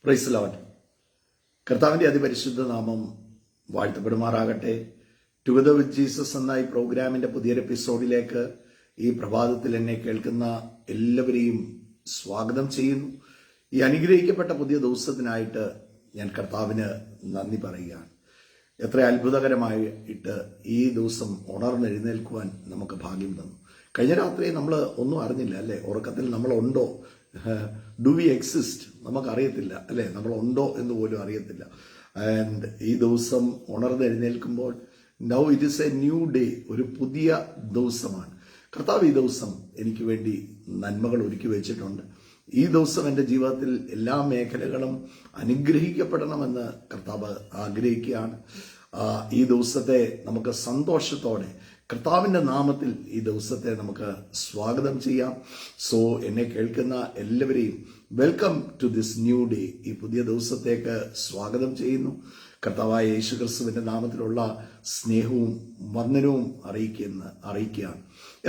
Praise Lord. കർത്താവിൻ്റെ അതിപരിശുദ്ധ നാമം വാഴ്ത്തപ്പെടുമാറാകട്ടെ. ടുഗദർ വിത്ത് ജീസസ് എന്ന ഈ പ്രോഗ്രാമിന്റെ പുതിയൊരു എപ്പിസോഡിലേക്ക് ഈ പ്രഭാതത്തിൽ എന്നെ കേൾക്കുന്ന എല്ലാവരെയും സ്വാഗതം ചെയ്യുന്നു. ഈ അനുഗ്രഹിക്കപ്പെട്ട പുതിയ ദിവസത്തിനായിട്ട് ഞാൻ കർത്താവിന് നന്ദി പറയുകയാണ്. എത്ര അത്ഭുതകരമായിട്ട് ഈ ദിവസം ഉണർന്നെഴുന്നേൽക്കുവാൻ നമുക്ക് ഭാഗ്യം തന്നു. കഴിഞ്ഞ രാത്രി നമ്മൾ ഒന്നും അറിഞ്ഞില്ല അല്ലേ? ഉറക്കത്തിൽ നമ്മളുണ്ടോ, ഡു വി എക്സിസ്റ്റ്, നമുക്കറിയത്തില്ല അല്ലേ? നമ്മളുണ്ടോ എന്ന് പോലും അറിയത്തില്ല. ആൻഡ് ഈ ദിവസം ഉണർന്നെഴുന്നേൽക്കുമ്പോൾ now it is a new day, ഒരു പുതിയ ദിവസമാണ്. കർത്താവ് ഈ ദിവസം എനിക്ക് വേണ്ടി നന്മകൾ ഒരുക്കി വെച്ചിട്ടുണ്ട്. ഈ ദിവസം എൻ്റെ ജീവിതത്തിൽ എല്ലാ മേഖലകളും അനുഗ്രഹിക്കപ്പെടണമെന്ന് കർത്താവ് ആഗ്രഹിക്കുകയാണ്. ഈ ദിവസത്തെ നമുക്ക് സന്തോഷത്തോടെ കർത്താവിൻ്റെ നാമത്തിൽ ഈ ദിവസത്തെ നമുക്ക് സ്വാഗതം ചെയ്യാം. സോ എന്നെ കേൾക്കുന്ന എല്ലാവരെയും welcome to this new day, ഈ പുതിയ ദിവസത്തേക്ക് സ്വാഗതം ചെയ്യുന്നു. കർത്താവായ യേശു ക്രിസ്തുവിൻ്റെ നാമത്തിലുള്ള സ്നേഹവും വന്ദനവും അറിയിക്കുകയാണ്.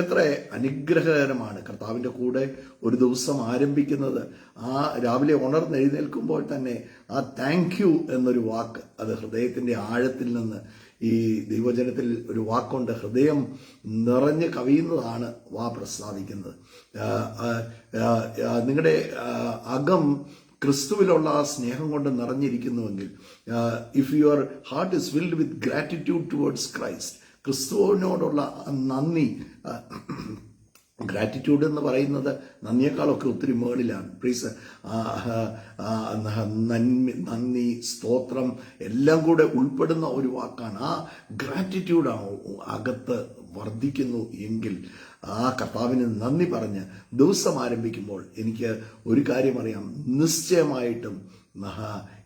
എത്ര അനുഗ്രഹകരമാണ് കർത്താവിൻ്റെ കൂടെ ഒരു ദിവസം ആരംഭിക്കുന്നത്. ആ രാവിലെ ഉണർന്നെഴുന്നേൽക്കുമ്പോൾ തന്നെ ആ താങ്ക് യു എന്നൊരു വാക്ക്, അത് ഹൃദയത്തിൻ്റെ ആഴത്തിൽ നിന്ന് ഈ ദൈവജനത്തിൽ ഒരു വാക്കുണ്ട്, ഹൃദയം നിറഞ്ഞ് കവിയുന്നതാണ് വാ പ്രസ്താവിക്കുന്നത്. നിങ്ങളുടെ അകം ക്രിസ്തുവിലുള്ള ആ സ്നേഹം കൊണ്ട് നിറഞ്ഞിരിക്കുന്നുവെങ്കിൽ, if your heart is filled with gratitude towards Christ, ക്രിസ്തുവിനോടുള്ള നന്ദി, ഗ്രാറ്റിറ്റ്യൂഡ് എന്ന് പറയുന്നത് നന്ദിയേക്കാളൊക്കെ ഒത്തിരി മേളിലാണ്. പ്ലീസ്, നന്ദി, സ്തോത്രം എല്ലാം കൂടെ ഉൾപ്പെടുന്ന ഒരു വാക്കാണ്. ആ ഗ്രാറ്റിറ്റ്യൂഡാണ് അകത്ത് വർദ്ധിക്കുന്നു എങ്കിൽ ആ കർത്താവിന് നന്ദി പറഞ്ഞ് ദിവസം ആരംഭിക്കുമ്പോൾ എനിക്ക് ഒരു കാര്യം അറിയാം, നിശ്ചയമായിട്ടും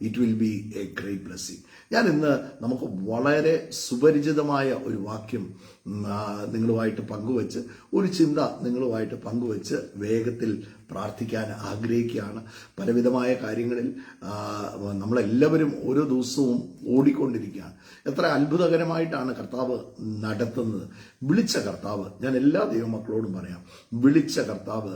it will be A great blessing. ഞാൻ ഇന്ന് നമുക്ക് വളരെ സുപരിചിതമായ ഒരു വാക്യം നിങ്ങളുമായിട്ട് പങ്കുവെച്ച്, ഒരു ചിന്ത നിങ്ങളുമായിട്ട് പങ്കുവെച്ച് വേഗത്തിൽ പ്രാർത്ഥിക്കാൻ ആഗ്രഹിക്കുകയാണ്. പലവിധമായ കാര്യങ്ങളിൽ നമ്മളെല്ലാവരും ഓരോ ദിവസവും ഓടിക്കൊണ്ടിരിക്കുകയാണ്. എത്ര അത്ഭുതകരമായിട്ടാണ് കർത്താവ് നടത്തുന്നത്. വിളിച്ച കർത്താവ്, ഞാൻ എല്ലാ ദൈവമക്കളോടും പറയാം, വിളിച്ച കർത്താവ്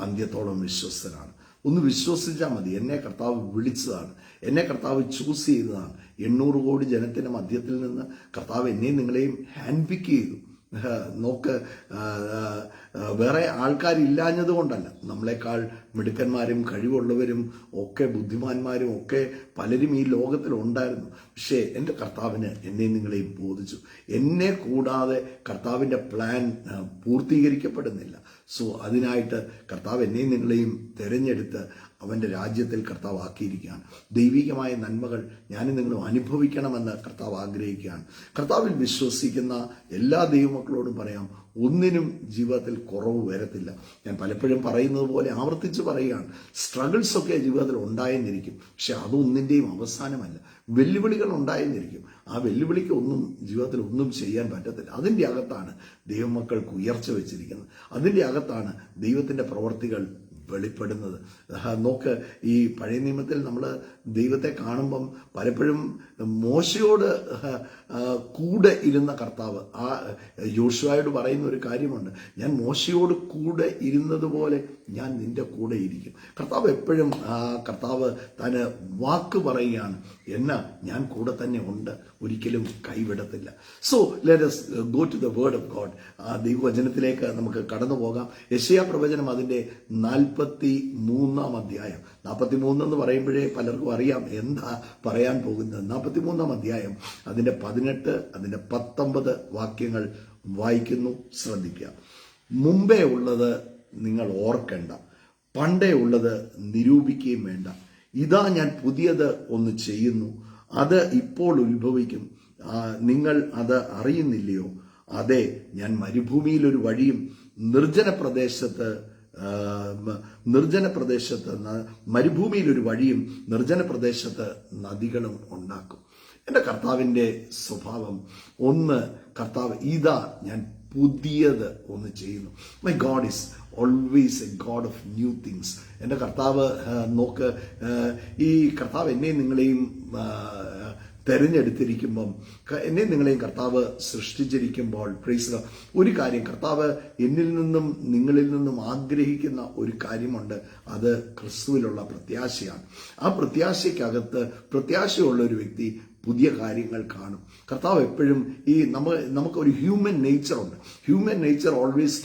അന്ത്യത്തോളം വിശ്വസ്തനാണ്. ഒന്ന് വിശ്വസിച്ചാൽ മതി. എന്നെ കർത്താവ് വിളിച്ചതാണ്, എന്നെ കർത്താവ് ചൂസ് ചെയ്തതാണ്. 800 കോടി ജനത്തിന്റെ മധ്യത്തിൽ നിന്ന് കർത്താവ് എന്നെയും നിങ്ങളെയും ഹാൻഡ് പിക്ക് ചെയ്തു. നോക്ക്, വേറെ ആൾക്കാരില്ലാഞ്ഞത് കൊണ്ടല്ല, നമ്മളെക്കാൾ മിടുക്കന്മാരും കഴിവുള്ളവരും ഒക്കെ ബുദ്ധിമാന്മാരും ഒക്കെ പലരും ഈ ലോകത്തിലുണ്ടായിരുന്നു. പക്ഷേ എൻ്റെ കർത്താവിന് എന്നെയും നിങ്ങളെയും ബോധിച്ചു. എന്നെ കൂടാതെ കർത്താവിൻ്റെ പ്ലാൻ പൂർത്തീകരിക്കപ്പെടുന്നില്ല. സോ അതിനായിട്ട് കർത്താവ് എന്നെയും നിങ്ങളെയും തിരഞ്ഞെടുത്ത് അവൻ്റെ രാജ്യത്തിൽ കർത്താവ് ആക്കിയിരിക്കുകയാണ്. ദൈവികമായ നന്മകൾ ഞാനും നിങ്ങളും അനുഭവിക്കണമെന്ന് കർത്താവ് ആഗ്രഹിക്കുകയാണ്. കർത്താവിൽ വിശ്വസിക്കുന്ന എല്ലാ ദൈവമക്കളോടും പറയാം, ഒന്നിനും ജീവിതത്തിൽ കുറവ് വരത്തില്ല. ഞാൻ പലപ്പോഴും പറയുന്നത് പോലെ ആവർത്തിച്ച് പറയുകയാണ്, സ്ട്രഗിൾസ് ഒക്കെ ജീവിതത്തിൽ ഉണ്ടായെന്നിരിക്കും, പക്ഷെ അതൊന്നിൻ്റെയും അവസാനമല്ല. വെല്ലുവിളികൾ ഉണ്ടായെന്നിരിക്കും, ആ വെല്ലുവിളിക്ക് ഒന്നും ജീവിതത്തിൽ ഒന്നും ചെയ്യാൻ പറ്റത്തില്ല. അതിൻ്റെ അകത്താണ് ദൈവമക്കൾക്ക് ഉയർച്ച വെച്ചിരിക്കുന്നത്. അതിൻ്റെ അകത്താണ് ദൈവത്തിൻ്റെ പ്രവർത്തികൾ വെളിപ്പെടുന്നത്. നോക്ക്, ഈ പഴയ നിയമത്തിൽ നമ്മൾ ദൈവത്തെ കാണുമ്പം പലപ്പോഴും മോശയോട് കൂടെ ഇരുന്ന കർത്താവ് ആ യോശുവയോട് പറയുന്ന ഒരു കാര്യമുണ്ട്, ഞാൻ മോശയോട് കൂടെ ഇരുന്നത് പോലെ ഞാൻ നിന്റെ കൂടെ ഇരിക്കും. കർത്താവ് എപ്പോഴും കർത്താവ് തന്നെ വാക്ക് പറയുകയാണ്, എന്നാ ഞാൻ കൂടെ തന്നെ ഉണ്ട്, ഒരിക്കലും കൈവിടത്തില്ല. So let us go to the word of God. ദൈവവചനത്തിലേക്ക് നമുക്ക് കടന്നു പോകാം. യെശയ്യാ പ്രവചനം അതിൻ്റെ 43-ാം അധ്യായം. 43 എന്ന് പറയുമ്പോഴേ പലർക്കും അറിയാം എന്താ പറയാൻ പോകുന്നത്. 43-ാം അധ്യായം അതിൻ്റെ 18, അതിൻ്റെ 19 വാക്യങ്ങൾ വായിക്കുന്നു, ശ്രദ്ധിക്കുക. മുമ്പേ ഉള്ളത് നിങ്ങൾ ഓർക്കണ്ട, പണ്ടേ ഉള്ളത് നിരൂപിക്കുകയും വേണ്ട. ഇതാ ഞാൻ പുതിയത് ഒന്ന് ചെയ്യുന്നു, അത് ഇപ്പോൾ ഉത്ഭവിക്കും, നിങ്ങൾ അത് അറിയുന്നില്ലയോ? അതെ, ഞാൻ മരുഭൂമിയിൽ ഒരു വഴിയും മരുഭൂമിയിൽ ഒരു വഴിയും നിർജ്ജന പ്രദേശത്ത് നദികളും ഉണ്ടാക്കും. എൻ്റെ കർത്താവിൻ്റെ സ്വഭാവം ഒന്ന്, കർത്താവ് ഇതാ ഞാൻ പുതിയത് ഒന്ന് ചെയ്യുന്നു. My God is always A God of new things. എൻ്റെ കർത്താവ് നോക്ക്, ഈ കർത്താവ് എന്നെയും നിങ്ങളെയും തെരഞ്ഞെടുത്തിരിക്കുമ്പം, എന്നെ നിങ്ങളെയും കർത്താവ് സൃഷ്ടിച്ചിരിക്കുമ്പോൾ, പ്രൈസ് ഒരു കാര്യം കർത്താവ് എന്നിൽ നിന്നും നിങ്ങളിൽ നിന്നും ആഗ്രഹിക്കുന്ന ഒരു കാര്യമുണ്ട്. അത് ക്രിസ്തുവിലുള്ള പ്രത്യാശയാണ്. ആ പ്രത്യാശയ്ക്കകത്ത് പ്രത്യാശയുള്ള ഒരു വ്യക്തി പുതിയ കാര്യങ്ങൾ കാണും. കർത്താവ് എപ്പോഴും നമുക്കൊരു ഹ്യൂമൻ നേച്ചർ ഉണ്ട്. Human nature always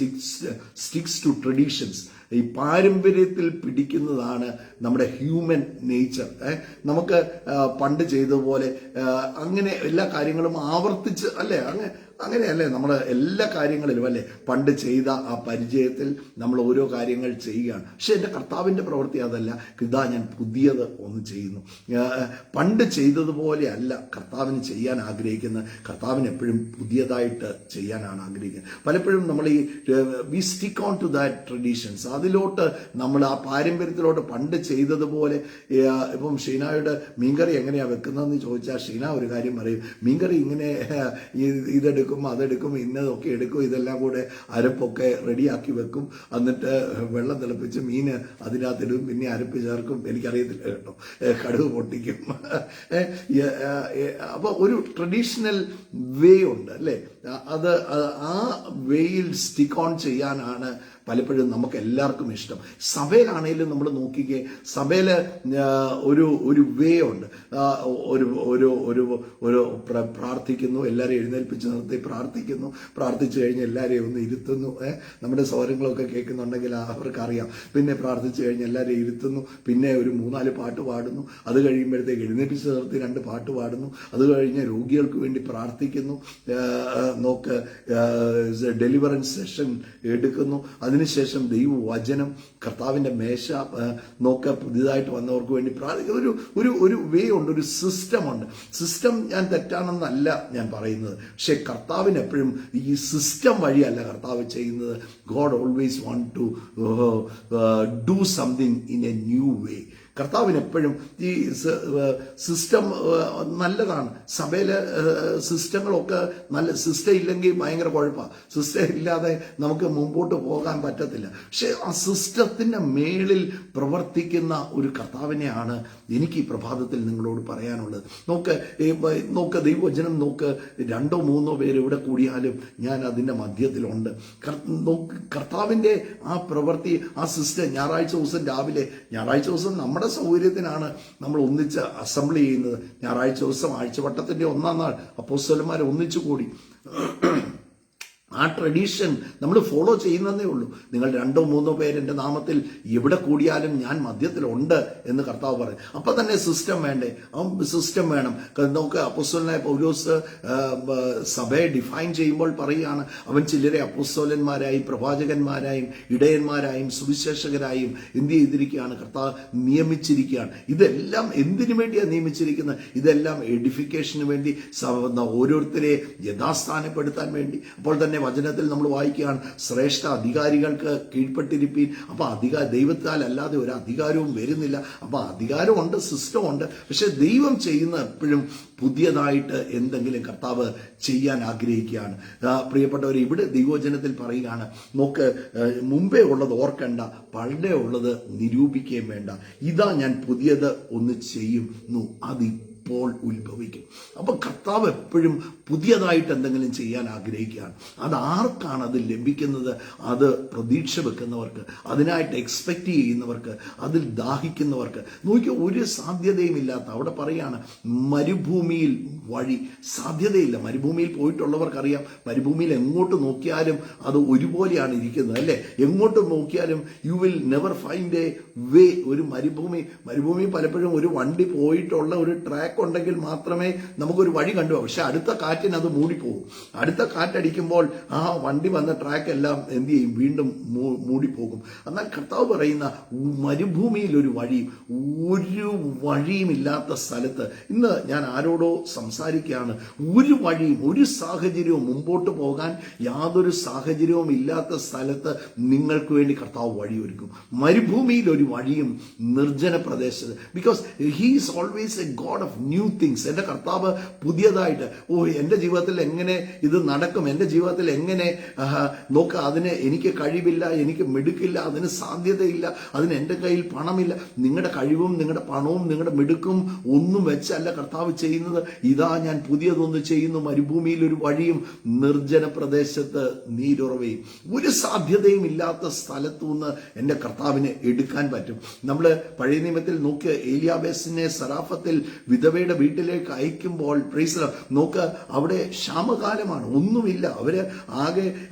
sticks to traditions. ഈ പാരമ്പര്യത്തിൽ പിടിക്കുന്നതാണ് നമ്മുടെ ഹ്യൂമൻ നേച്ചർ. നമുക്ക് പണ്ട് ചെയ്തതുപോലെ അങ്ങനെ എല്ലാ കാര്യങ്ങളും ആവർത്തിച്ച് അങ്ങനെയല്ലേ നമ്മൾ എല്ലാ കാര്യങ്ങളിലും പണ്ട് ചെയ്ത ആ പരിചയത്തിൽ നമ്മൾ ഓരോ കാര്യങ്ങൾ ചെയ്യുകയാണ്. പക്ഷെ എൻ്റെ കർത്താവിൻ്റെ പ്രവൃത്തി അതല്ല. ഇതാ ഞാൻ പുതിയത് ഒന്ന് ചെയ്യുന്നു. പണ്ട് ചെയ്തതുപോലെ അല്ല കർത്താവിന് ചെയ്യാൻ ആഗ്രഹിക്കുന്നത്. കർത്താവിന് എപ്പോഴും പുതിയതായിട്ട് ചെയ്യാനാണ് ആഗ്രഹിക്കുന്നത്. പലപ്പോഴും നമ്മൾ we stick on to that traditions. അതിലോട്ട് നമ്മൾ ആ പാരമ്പര്യത്തിലോട്ട് പണ്ട് ചെയ്തതുപോലെ. ഇപ്പം ഷീനായുടെ മീൻകറി എങ്ങനെയാണ് വെക്കുന്നതെന്ന് ചോദിച്ചാൽ ഷീന ഒരു കാര്യം പറയും. മീൻകറി ഇങ്ങനെ ഇതെടുക്കും, അതെടുക്കും, ഇന്നതൊക്കെ എടുക്കും, ഇതെല്ലാം കൂടെ അരപ്പൊക്കെ റെഡിയാക്കി വെക്കും. എന്നിട്ട് വെള്ളം തിളപ്പിച്ച് മീന് അതിനകത്തിടും, പിന്നെ അരപ്പ് ചേർക്കും. എനിക്കറിയത്തില്ല കേട്ടോ, കടുക് പൊട്ടിക്കും. അപ്പൊ ഒരു ട്രഡീഷണൽ വേ ഉണ്ട് അല്ലേ? അത് ആ വേയിൽ സ്റ്റിക്ക് ഓൺ ചെയ്യാനാണ് പലപ്പോഴും നമുക്ക് എല്ലാവർക്കും ഇഷ്ടം. സഭയിലാണെങ്കിലും നമ്മൾ നോക്കിക്കേ, സഭയില് ഒരു വേ ഉണ്ട്. ഒരു പ്രാർത്ഥിക്കുന്നു, എല്ലാവരെയും എഴുന്നേൽപ്പിച്ച് നിർത്തി പ്രാർത്ഥിക്കുന്നു, പ്രാർത്ഥിച്ചു കഴിഞ്ഞ് എല്ലാവരെയും ഒന്ന് ഇരുത്തുന്നു. നമ്മുടെ സ്വരങ്ങളൊക്കെ കേൾക്കുന്നുണ്ടെങ്കിൽ അവർക്കറിയാം. പിന്നെ പ്രാർത്ഥിച്ചു കഴിഞ്ഞ് എല്ലാവരെയും ഇരുത്തുന്നു, പിന്നെ ഒരു 3-4 പാട്ട് പാടുന്നു. അത് കഴിയുമ്പോഴത്തേക്ക് എഴുന്നേൽപ്പിച്ച് നിർത്തി 2 പാട്ട് പാടുന്നു. അത് കഴിഞ്ഞ് രോഗികൾക്ക് വേണ്ടി പ്രാർത്ഥിക്കുന്നു, ഡെലിവറൻസ് സെഷൻ എടുക്കുന്നു. അതിനുശേഷം ദൈവവചനം, കർത്താവിന്റെ മേശ പുതിയതായിട്ട് വന്നവർക്ക് വേണ്ടി പ്രാർത്ഥിക്കുന്ന ഒരു വേ ഉണ്ട്, ഒരു സിസ്റ്റം ഉണ്ട്. സിസ്റ്റം ഞാൻ തെറ്റാണെന്നല്ല ഞാൻ പറയുന്നത്. പക്ഷെ കർത്താവിന് എപ്പോഴും ഈ സിസ്റ്റം വഴിയല്ല കർത്താവ് ചെയ്യുന്നത്. God always want to do something in a new way. കർത്താവിന് എപ്പോഴും ഈ സിസ്റ്റം നല്ലതാണ്. സഭയിലെ സിസ്റ്റങ്ങളൊക്കെ നല്ല സിസ്റ്റം ഇല്ലെങ്കിൽ ഭയങ്കര കുഴപ്പമാണ്. സിസ്റ്റം ഇല്ലാതെ നമുക്ക് മുമ്പോട്ട് പോകാൻ പറ്റത്തില്ല. പക്ഷെ ആ സിസ്റ്റത്തിന്റെ മേളിൽ പ്രവർത്തിക്കുന്ന ഒരു കർത്താവിനെയാണ് എനിക്ക് ഈ പ്രഭാതത്തിൽ നിങ്ങളോട് പറയാനുള്ളത്. നോക്ക് ദൈവവചനം നോക്ക്. 2-3 പേര് ഇവിടെ കൂടിയാലും ഞാൻ അതിന്റെ മധ്യത്തിലുണ്ട്. കർത്താവിന്റെ ആ പ്രവൃത്തി, ആ സിസ്റ്റം. ഞായറാഴ്ച ദിവസം രാവിലെ, ഞായറാഴ്ച ദിവസം നമ്മുടെ സൗകര്യത്തിനാണ് നമ്മൾ ഒന്നിച്ച് അസംബ്ലി ചെയ്യുന്നത്. ഞായറാഴ്ച ദിവസം ആഴ്ചവട്ടത്തിന്റെ 1-ാം നാൾ അപ്പോസ്തലന്മാർ ഒന്നിച്ചു കൂടി. ആ ട്രഡീഷൻ നമ്മൾ ഫോളോ ചെയ്യുന്നതേ ഉള്ളൂ. നിങ്ങൾ 2-3 പേര് എൻ്റെ നാമത്തിൽ എവിടെ കൂടിയാലും ഞാൻ മധ്യത്തിലുണ്ട് എന്ന് കർത്താവ് പറയും. അപ്പൊ തന്നെ സിസ്റ്റം വേണ്ടേ? സിസ്റ്റം വേണം. നമുക്ക് അപ്പോസ്തലനായ പൗലോസ് സഭയെ ഡിഫൈൻ ചെയ്യുമ്പോൾ പറയുകയാണ്, അവൻ ചിലരെ അപ്പോസ്തലന്മാരായും പ്രവാചകന്മാരായും ഇടയന്മാരായും സുവിശേഷകരായും എന്ത് ചെയ്തിരിക്കുകയാണ്? കർത്താവ് നിയമിച്ചിരിക്കുകയാണ്. ഇതെല്ലാം എന്തിനു വേണ്ടിയാണ് നിയമിച്ചിരിക്കുന്നത്? ഇതെല്ലാം എഡിഫിക്കേഷന് വേണ്ടി, ഓരോരുത്തരെ യഥാസ്ഥാനപ്പെടുത്താൻ വേണ്ടി. അപ്പോൾ തന്നെ വചനത്തിൽ നമ്മൾ വായിക്കുകയാണ്, ശ്രേഷ്ഠ അധികാരികൾക്ക് കീഴ്പ്പെട്ടിരിപ്പീൻ. അപ്പൊ ദൈവത്താൽ അല്ലാതെ ഒരു അധികാരവും വരുന്നില്ല. അപ്പൊ അധികാരമുണ്ട്, സിസ്റ്റമുണ്ട്. പക്ഷെ ദൈവം ചെയ്യുന്ന എപ്പോഴും പുതിയതായിട്ട് എന്തെങ്കിലും കർത്താവ് ചെയ്യാൻ ആഗ്രഹിക്കുകയാണ്. പ്രിയപ്പെട്ടവർ, ഇവിടെ ദൈവവചനത്തിൽ പറയുകയാണ്, നോക്ക്, മുമ്പേ ഉള്ളത് ഓർക്കണ്ട, പഴയ ഉള്ളത് നിരൂപിക്കുകയും വേണ്ട. ഇതാ ഞാൻ പുതിയത് ഒന്ന് ചെയ്യുന്നു, ഇപ്പോൾ ഉത്ഭവിക്കും. അപ്പൊ കർത്താവ് എപ്പോഴും പുതിയതായിട്ട് എന്തെങ്കിലും ചെയ്യാൻ ആഗ്രഹിക്കുകയാണ്. അത് ആർക്കാണ് അത് ലഭിക്കുന്നത്? അത് പ്രതീക്ഷ വെക്കുന്നവർക്ക്, അതിനായിട്ട് എക്സ്പെക്ട് ചെയ്യുന്നവർക്ക്, അതിൽ ദാഹിക്കുന്നവർക്ക്. നോക്കിയോ, ഒരു സാധ്യതയും ഇല്ലാത്ത, അവിടെ പറയാണ് മരുഭൂമിയിൽ വഴി. സാധ്യതയില്ല. മരുഭൂമിയിൽ പോയിട്ടുള്ളവർക്കറിയാം, മരുഭൂമിയിൽ എങ്ങോട്ട് നോക്കിയാലും അത് ഒരുപോലെയാണ് ഇരിക്കുന്നത് അല്ലേ? എങ്ങോട്ട് നോക്കിയാലും you will never find a way. ഒരു മരുഭൂമി പലപ്പോഴും ഒരു വണ്ടി പോയിട്ടുള്ള ഒരു ട്രാക്ക് ഉണ്ടെങ്കിൽ മാത്രമേ നമുക്കൊരു വഴി കണ്ടുപോകും. പക്ഷെ അടുത്ത കാറ്റിന് അത് മൂടിപ്പോകും. അടുത്ത കാറ്റടിക്കുമ്പോൾ ആ വണ്ടി വന്ന ട്രാക്ക് എല്ലാം എന്ത് ചെയ്യും? വീണ്ടും മൂടിപ്പോകും. എന്നാൽ കർത്താവ് പറയുന്ന മരുഭൂമിയിൽ ഒരു വഴിയും ഇല്ലാത്ത സ്ഥലത്ത്, ഇന്ന് ഞാൻ ആരോടോ സംസാരിക്കുകയാണ്, ഒരു വഴിയും ഒരു സാഹചര്യവും മുമ്പോട്ട് പോകാൻ യാതൊരു സാഹചര്യവും ഇല്ലാത്ത സ്ഥലത്ത് നിങ്ങൾക്ക് വേണ്ടി കർത്താവ് വഴിയൊരുക്കും. മരുഭൂമിയിൽ ഒരു വഴിയും നിർജ്ജന പ്രദേശത്ത്. Because he is always A God of new things. എൻ്റെ കർത്താവ് പുതിയതായിട്ട്, എൻ്റെ ജീവിതത്തിൽ എങ്ങനെ ഇത് നടക്കും, എൻ്റെ ജീവിതത്തിൽ എങ്ങനെ നോക്കുക, അതിന് എനിക്ക് കഴിവില്ല, എനിക്ക് മിടുക്കില്ല, അതിന് സാധ്യതയില്ല, അതിന് എൻ്റെ കയ്യിൽ പണമില്ല. നിങ്ങളുടെ കഴിവും നിങ്ങളുടെ പണവും നിങ്ങളുടെ മിടുക്കും ഒന്നും വെച്ചല്ല കർത്താവ് ചെയ്യുന്നത്. ഇതാ ഞാൻ പുതിയതൊന്ന് ചെയ്യുന്നു, മരുഭൂമിയിൽ ഒരു വഴിയും നിർജ്ജന പ്രദേശത്ത് നീരുറവയും. ഒരു സാധ്യതയും ഇല്ലാത്ത സ്ഥലത്തു നിന്ന് എൻ്റെ കർത്താവിനെ എടുക്കാൻ പറ്റും. നമ്മൾ പഴയ നിയമത്തിൽ നോക്ക്, ഏലിയാബേസിനെ സറാഫത്തിൽ വിധവയുടെ വീട്ടിലേക്ക് അയക്കുമ്പോൾ പ്രൈസ് നോക്ക്, അവിടെ ക്ഷാമകാലമാണ്, ഒന്നുമില്ല. അവര് ആകെ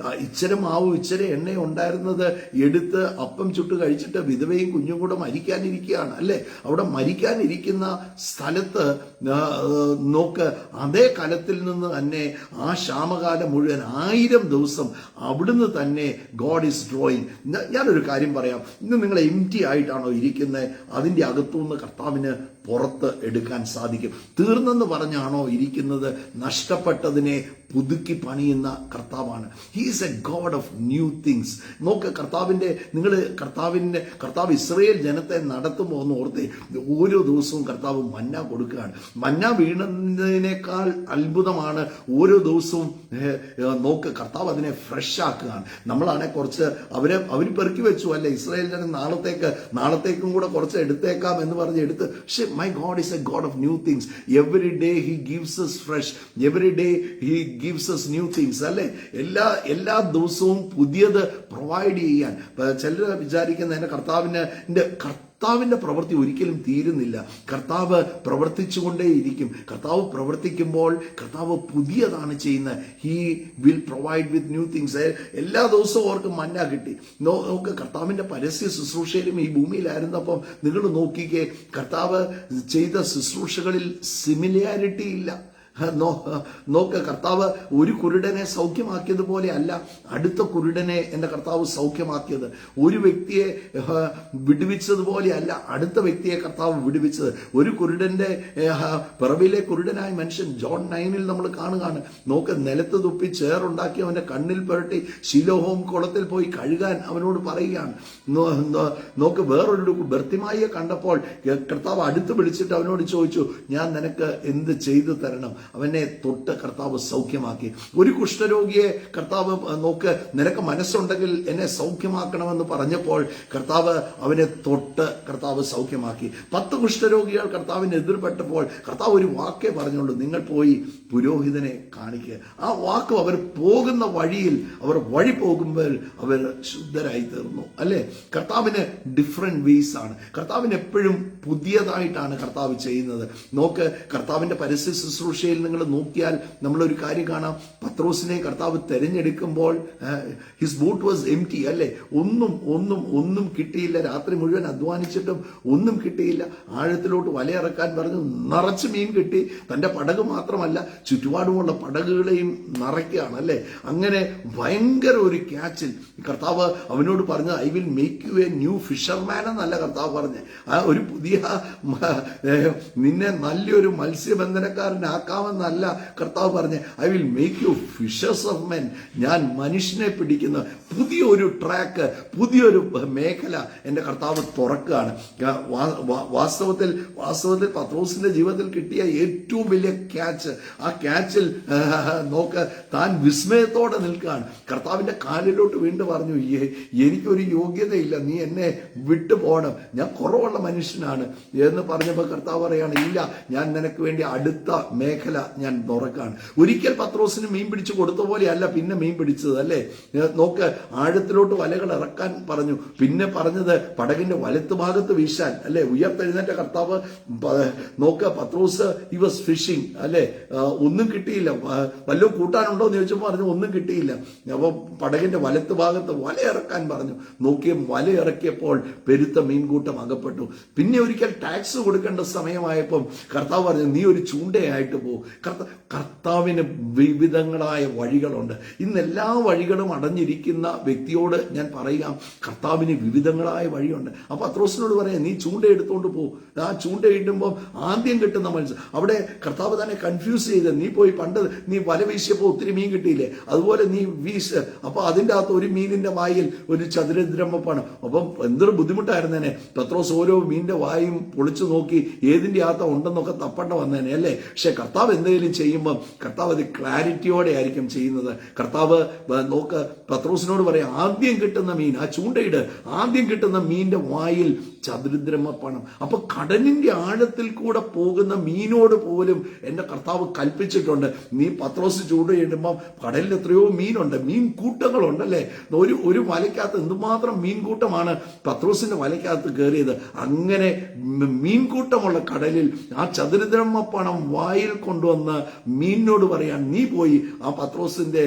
ഇച്ചിരി മാവും ഇച്ചിരി എണ്ണ ഉണ്ടായിരുന്നത് എടുത്ത് അപ്പം ചുട്ട് കഴിച്ചിട്ട് വിധവയും കുഞ്ഞും കൂടെ മരിക്കാനിരിക്കുകയാണ് അല്ലെ. അവിടെ മരിക്കാനിരിക്കുന്ന സ്ഥലത്ത് നോക്ക്, അതേ കലത്തിൽ നിന്ന് തന്നെ ആ ക്ഷാമകാലം മുഴുവൻ 1000 ദിവസം അവിടുന്ന് തന്നെ ഗോഡ് ഈസ് ഡ്രോയിങ്. ഞാനൊരു കാര്യം പറയാം, ഇന്ന് നിങ്ങൾ എംപ്റ്റി ആയിട്ടാണോ ഇരിക്കുന്നത്? അതിൻ്റെ അകത്തുനിന്ന് കർത്താവിന് പുറത്ത് എടുക്കാൻ സാധിക്കും. തീർന്നെന്ന് പറഞ്ഞാണോ ഇരിക്കുന്നത്? നഷ്ടപ്പെട്ടതിനെ പുതുക്കി പണിയുന്ന കർത്താവാണ്. He is A God of new things. നോക്ക്, കർത്താവ് ഇസ്രയേൽ ജനത്തെ നടത്തുമ്പോൾ ഒന്ന് ഓർത്തേ, ഓരോ ദിവസവും കർത്താവ് മന്ന കൊടുക്കുകയാണ്. മന്ന വീണതിനേക്കാൾ അത്ഭുതമാണ് ഓരോ ദിവസവും നോക്ക്, കർത്താവ് അതിനെ ഫ്രഷ് ആക്കുകയാണ്. നമ്മളാണെ കുറച്ച് അവർ പെറുക്കി വെച്ചു അല്ലെ, ഇസ്രയേൽ ജനം നാളത്തേക്കും കൂടെ കുറച്ച് എടുത്തേക്കാം എന്ന് പറഞ്ഞ് എടുത്ത്. പക്ഷെ my God is a God of new things. Every day he gives us fresh. Every day he gives us new things. അല്ലെ, എല്ലാ ദിവസവും പുതിയത് പ്രൊവൈഡ് ചെയ്യാൻ. ചിലർ വിചാരിക്കുന്ന എൻ്റെ കർത്താവിന്റെ പ്രവൃത്തി ഒരിക്കലും തീരുന്നില്ല. കർത്താവ് പ്രവർത്തിച്ചുകൊണ്ടേയിരിക്കും. കർത്താവ് പ്രവർത്തിക്കുമ്പോൾ കർത്താവ് പുതിയതാണ് ചെയ്യുന്നത്. He will provide with new things. എല്ലാ ദിവസവും അവർക്ക് മന്ന കിട്ടി. നോക്ക്, കർത്താവിന്റെ പരസ്യ ശുശ്രൂഷയിലും ഈ ഭൂമിയിലായിരുന്നപ്പം നിങ്ങൾ നോക്കിക്കേ, കർത്താവ് ചെയ്ത ശുശ്രൂഷകളിൽ സിമിലാരിറ്റി ഇല്ല. നോക്ക്, കർത്താവ് ഒരു കുരുടനെ സൗഖ്യമാക്കിയതുപോലെ അല്ല അടുത്ത കുരുടനെ എൻ്റെ കർത്താവ് സൗഖ്യമാക്കിയത്. ഒരു വ്യക്തിയെ വിടുവിച്ചതുപോലെ അല്ല അടുത്ത വ്യക്തിയെ കർത്താവ് വിടുവിച്ചത്. ഒരു കുരുടന്റെ പിറവിലെ കുരുടനായ മനുഷ്യൻ ജോൺ 9 നമ്മൾ കാണുകയാണ്. നോക്ക്, നിലത്ത് തുപ്പി ചേറുണ്ടാക്കി അവന്റെ കണ്ണിൽ പുരട്ടി ശിലോഹോം കുളത്തിൽ പോയി കഴുകാൻ അവനോട് പറയുകയാണ്. നോക്ക്, വേറൊരു ബർത്തിമായിയെ കണ്ടപ്പോൾ കർത്താവ് അടുത്ത് വിളിച്ചിട്ട് അവനോട് ചോദിച്ചു, ഞാൻ നിനക്ക് എന്ത് ചെയ്തു തരണം? അവനെ തൊട്ട് കർത്താവ് സൗഖ്യമാക്കി. ഒരു കുഷ്ഠരോഗിയെ കർത്താവ് നോക്ക്, നിനക്ക് മനസ്സുണ്ടെങ്കിൽ എന്നെ സൗഖ്യമാക്കണമെന്ന് പറഞ്ഞപ്പോൾ കർത്താവ് അവനെ തൊട്ട് കർത്താവ് സൗഖ്യമാക്കി. 10 കുഷ്ഠരോഗികൾ കർത്താവിന് എതിർപ്പെട്ടപ്പോൾ കർത്താവ് ഒരു വാക്കേ പറഞ്ഞുള്ളൂ, നിങ്ങൾ പോയി പുരോഹിതനെ കാണിക്കുക. ആ വാക്ക് അവർ പോകുന്ന വഴിയിൽ, അവർ വഴി പോകുമ്പോൾ അവർ ശുദ്ധരായി തീർന്നു അല്ലെ. കർത്താവിന് ഡിഫറെന്റ് വേസ് ആണ്. കർത്താവിന് എപ്പോഴും പുതിയതായിട്ടാണ് കർത്താവ് ചെയ്യുന്നത്. നോക്ക്, കർത്താവിന്റെ പരസ്യ ശുശ്രൂഷയിൽ നിങ്ങൾ നോക്കിയാൽ നമ്മളൊരു കാര്യം കാണാം. പത്രോസിനെ കർത്താവ് തെരഞ്ഞെടുക്കുമ്പോൾ ഹിസ് ബൂട്ട് വാസ് എംപ്റ്റി അല്ലെ. ഒന്നും കിട്ടിയില്ല. രാത്രി മുഴുവൻ അധ്വാനിച്ചിട്ടും ഒന്നും കിട്ടിയില്ല. ആഴത്തിലോട്ട് വലയിറക്കാൻ പറഞ്ഞു, നിറച്ച് മീൻ കിട്ടി. തന്റെ പടക് മാത്രമല്ല, ചുറ്റുപാടുമുള്ള പടകുകളെയും നിറയ്ക്കുകയാണ് അല്ലെ. അങ്ങനെ ഭയങ്കര ഒരു ക്യാച്ചിൽ കർത്താവ് അവനോട് പറഞ്ഞത്, I will make you A new fisherman എന്നല്ല കർത്താവ് പറഞ്ഞ്, ഒരു പുതിയ നിന്നെ നല്ലൊരു മത്സ്യബന്ധനക്കാരനാക്കാമെന്നല്ല കർത്താവ് പറഞ്ഞ്, I will make you fishers of men. ഞാൻ മനുഷ്യനെ പിടിക്കുന്ന പുതിയൊരു ട്രാക്ക്, പുതിയൊരു മേഖല എൻ്റെ കർത്താവ് തുറക്കുകയാണ്. വാസ്തവത്തിൽ പത്രോസിന്റെ ജീവിതത്തിൽ കിട്ടിയ ഏറ്റവും വലിയ ക്യാച്ച്, ആ ക്യാച്ചിൽ നോക്ക്, താൻ വിസ്മയത്തോടെ നിൽക്കുകയാണ്. കർത്താവിന്റെ കാലിലോട്ട് വീണ്ടും പറഞ്ഞു, എനിക്കൊരു യോഗ്യതയില്ല, നീ എന്നെ വിട്ടു പോകണം, ഞാൻ കുറവുള്ള മനുഷ്യനാണ് എന്ന് പറഞ്ഞപ്പോൾ കർത്താവ് പറയാണ്, ഇല്ല, ഞാൻ നിനക്ക് വേണ്ടി അടുത്ത മേഖല ഞാൻ തുറക്കാണ്. ഒരിക്കൽ പത്രോസിന് മീൻ പിടിച്ചു കൊടുത്ത പോലെയല്ല പിന്നെ മീൻ പിടിച്ചത് അല്ലേ. നോക്ക്, ആഴത്തിലോട്ട് വലകൾ ഇറക്കാൻ പറഞ്ഞു. പിന്നെ പറഞ്ഞത് പടകിന്റെ വലത്ത് ഭാഗത്ത് വീശാൻ അല്ലെ. ഉയർത്തെഴുന്നേറ്റ കർത്താവ് നോക്ക്, പത്രോസ് ഹി വാസ് ഫിഷിംഗ് അല്ലെ. ഒന്നും കിട്ടിയില്ല. വല്ലതും കൂട്ടാനുണ്ടോ എന്ന് ചോദിച്ചപ്പോൾ പറഞ്ഞു ഒന്നും കിട്ടിയില്ല. അപ്പൊ പടകിന്റെ വലത്ത് ഭാഗത്ത് വല ഇറക്കാൻ പറഞ്ഞു. നോക്കിയ വല ഇറക്കിയപ്പോൾ പെരുത്ത മീൻകൂട്ടം അകപ്പെട്ടു. പിന്നെ ഒരിക്കൽ ടാക്സ് കൊടുക്കേണ്ട സമയമായപ്പോൾ കർത്താവ് പറഞ്ഞു, നീ ഒരു ചൂണ്ടയായിട്ട് പോ. പോകും. കർത്താവിന് വിവിധങ്ങളായ വഴികളുണ്ട്. ഇന്ന് എല്ലാ വഴികളും അടഞ്ഞിരിക്കുന്ന വ്യക്തിയോട് ഞാൻ പറയാം, കർത്താവിന് വിവിധങ്ങളായ വഴിയുണ്ട്. അപ്പൊ പത്രോസിനോട് പറയാം, നീ ചൂണ്ടയെടുത്തോണ്ട് പോകും. ആ ചൂണ്ടയിടുമ്പോൾ ആദ്യം കിട്ടുന്ന മത്സ്യം അവിടെ കർത്താവ് തന്നെ കൺഫ്യൂസ് ചെയ്ത്, നീ പോയി പണ്ട് നീ വല വീശിയപ്പോൾ ഒത്തിരി മീൻ കിട്ടിയില്ലേ, അതുപോലെ നീ വീശ്. അപ്പൊ അതിൻ്റെ അകത്ത് ഒരു മീനിന്റെ വായിൽ ഒരു ചതുരദ്രമപ്പാണ്. അപ്പം എന്തൊരു ബുദ്ധിമുട്ടായിരുന്നേനെ. പത്രോസ് ഓരോ മീനിന്റെ വായും പൊളിച്ചു നോക്കി ഏതിന്റെ അകത്ത് ഉണ്ടെന്നൊക്കെ തപ്പണ്ട വന്നേനെ അല്ലേ. പക്ഷെ കർത്താവ് എന്തെങ്കിലും ചെയ്യുമ്പോൾ കർത്താവ് അത് ക്ലാരിറ്റിയോടെ ആയിരിക്കും ചെയ്യുന്നത്. കർത്താവ് നോക്ക്, പത്രോസിനോട് പറയാം, ആദ്യം കിട്ടുന്ന മീൻ, ആ ചൂണ്ടയിട്, ആദ്യം കിട്ടുന്ന മീനിന്റെ വായിൽ ചതുരദ്രമപ്പണം. അപ്പൊ കടലിന്റെ ആഴത്തിൽ കൂടെ പോകുന്ന മീനോട് പോലും എന്റെ കർത്താവ് കൽപ്പിച്ചിട്ടുണ്ട്, നീ പത്രോസ് ചൂണ്ടയിടുമ്പോൾ കടലിൽ എത്രയോ മീനുണ്ട്, മീൻ കൂട്ടങ്ങളുണ്ടല്ലേ. ഒരു വലയ്ക്കകത്ത് എന്തുമാത്രം മീൻകൂട്ടമാണ് പത്രോസിന്റെ വലയ്ക്കകത്ത് കയറിയത്. അങ്ങനെ മീൻകൂട്ടമുള്ള കടലിൽ ആ ചതുരദ്രമപ്പണം വായിൽ കൊണ്ടുവന്ന് മീനിനോട് പറയാൻ, നീ പോയി ആ പത്രോസിന്റെ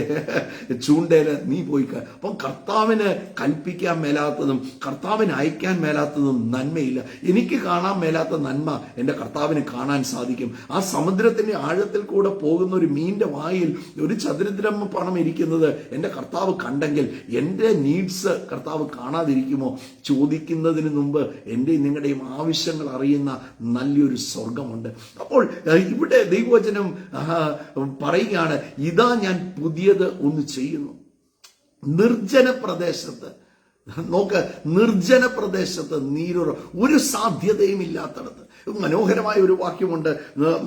ചൂണ്ടയില് നീ പോയി. അപ്പം കർത്താവിന് കൽപ്പിക്കാൻ മേലാത്തതും കർത്താവിന് അയക്കാൻ മേലാത്തതും നന്മയില്ല. എനിക്ക് കാണാൻ മേലാത്ത നന്മ എന്റെ കർത്താവിന് കാണാൻ സാധിക്കും. ആ സമുദ്രത്തിന്റെ ആഴത്തിൽ കൂടെ പോകുന്ന ഒരു മീനിന്റെ വായിൽ ഒരു ചതുരദ്രമപ്പണം ഇരിക്കുന്നത് എന്റെ കർത്താവ് കണ്ടെങ്കിൽ എന്റെ നീഡ്സ് കർത്താവ് കാണാതിരിക്കുമോ? ചോദിക്കുന്നതിന് മുമ്പ് എന്റെയും നിങ്ങളുടെയും ആവശ്യങ്ങൾ അറിയുന്ന നല്ലൊരു സ്വർഗമുണ്ട്. അപ്പോൾ ഇവിടെ ദൈവവചനം പറയുകയാണ്, ഇതാ ഞാൻ പുതിയത് ഒന്ന് ചെയ്യുന്നു. നിർജ്ജന പ്രദേശത്ത് നോക്ക്, നിർജ്ജന പ്രദേശത്ത് നീരുറ, ഒരു സാധ്യതയും ഇല്ലാത്തടത്ത്. മനോഹരമായ ഒരു വാക്യമുണ്ട്,